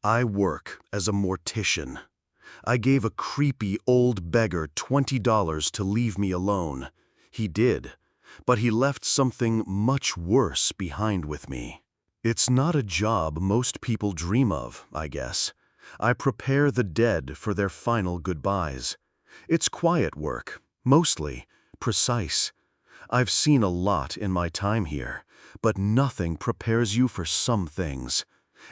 I work as a mortician. I gave a creepy old beggar $20 to leave me alone. He did, but he left something much worse behind with me. It's not a job most people dream of, I guess. I prepare the dead for their final goodbyes. It's quiet work, mostly, precise. I've seen a lot in my time here, but nothing prepares you for some things.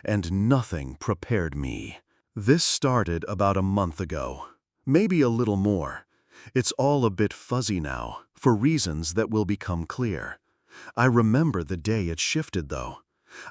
And nothing prepared me. This started about a month ago, maybe a little more. It's all a bit fuzzy now, for reasons that will become clear. I remember the day it shifted, though.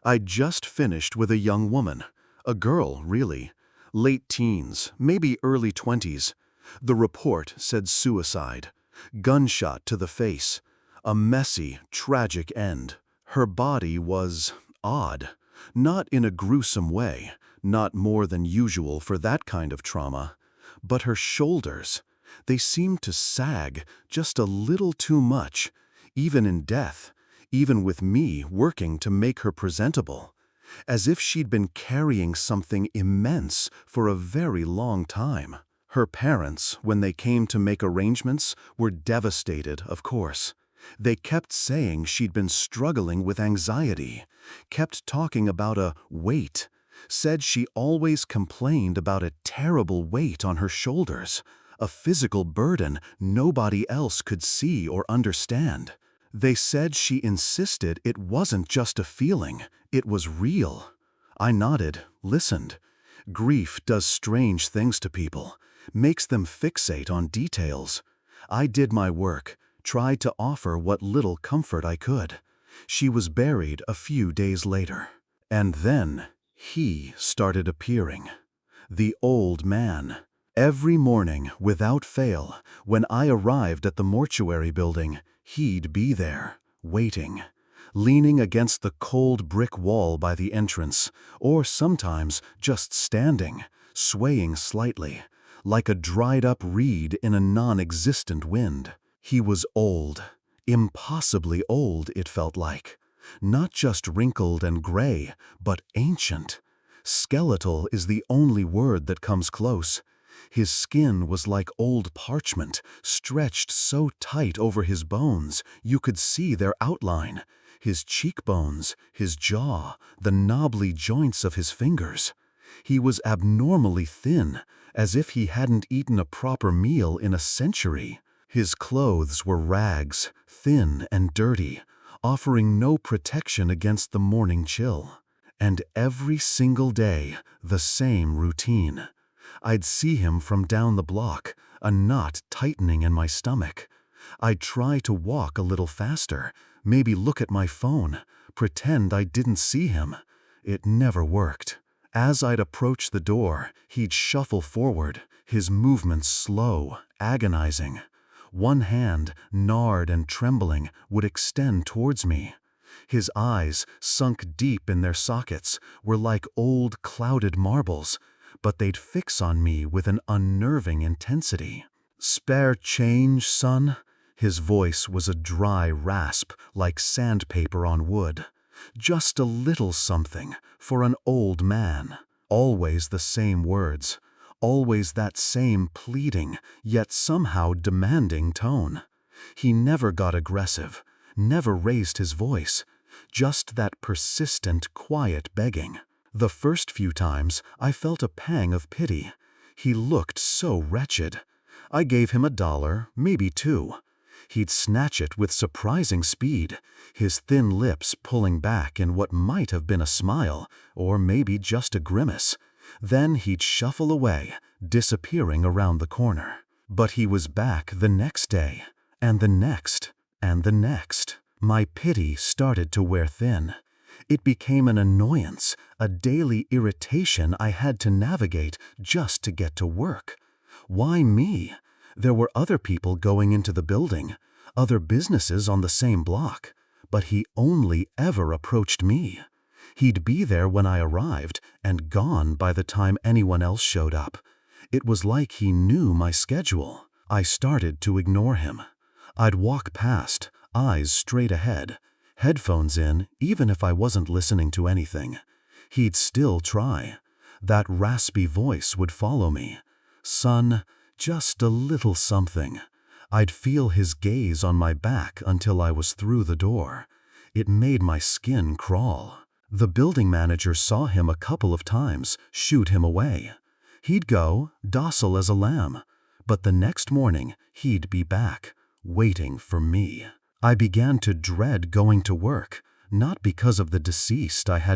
I'd just finished with a young woman, a girl, really, late teens, maybe early 20s. The report said suicide, gunshot to the face, a messy, tragic end. Her body was odd. Not in a gruesome way, not more than usual for that kind of trauma, but her shoulders, they seemed to sag just a little too much, even in death, even with me working to make her presentable, as if she'd been carrying something immense for a very long time. Her parents, when they came to make arrangements, were devastated, of course. They kept saying she'd been struggling with anxiety, kept talking about a weight, said she always complained about a terrible weight on her shoulders, a physical burden nobody else could see or understand. They said she insisted it wasn't just a feeling, it was real. I nodded, listened. Grief does strange things to people, makes them fixate on details. I did my work. Tried to offer what little comfort I could. She was buried a few days later. And then he started appearing. The old man. Every morning, without fail, when I arrived at the mortuary building, he'd be there, waiting, leaning against the cold brick wall by the entrance, or sometimes just standing, swaying slightly, like a dried-up reed in a non-existent wind. He was old, impossibly old, it felt like. Not just wrinkled and gray, but ancient. Skeletal is the only word that comes close. His skin was like old parchment, stretched so tight over his bones you could see their outline. His cheekbones, his jaw, the knobbly joints of his fingers. He was abnormally thin, as if he hadn't eaten a proper meal in a century. His clothes were rags, thin and dirty, offering no protection against the morning chill. And every single day, the same routine. I'd see him from down the block, a knot tightening in my stomach. I'd try to walk a little faster, maybe look at my phone, pretend I didn't see him. It never worked. As I'd approach the door, he'd shuffle forward, his movements slow, agonizing. One hand, gnarled and trembling, would extend towards me. His eyes, sunk deep in their sockets, were like old clouded marbles, but they'd fix on me with an unnerving intensity. "Spare change, son?" His voice was a dry rasp, like sandpaper on wood. Just a little something, for an old man. Always the same words. Always that same pleading, yet somehow demanding tone. He never got aggressive, never raised his voice, just that persistent, quiet begging. The first few times, I felt a pang of pity. He looked so wretched. I gave him $1, maybe $2. He'd snatch it with surprising speed, his thin lips pulling back in what might have been a smile, or maybe just a grimace. Then he'd shuffle away, disappearing around the corner. But he was back the next day, and the next, and the next. My pity started to wear thin. It became an annoyance, a daily irritation I had to navigate just to get to work. Why me? There were other people going into the building, other businesses on the same block, but he only ever approached me. He'd be there when I arrived and gone by the time anyone else showed up. It was like he knew my schedule. I started to ignore him. I'd walk past, eyes straight ahead, headphones in even if I wasn't listening to anything. He'd still try. That raspy voice would follow me. "Son, just a little something." I'd feel his gaze on my back until I was through the door. It made my skin crawl. The building manager saw him a couple of times, shoot him away. He'd go, docile as a lamb. But the next morning, he'd be back, waiting for me. I began to dread going to work, not because of the deceased I had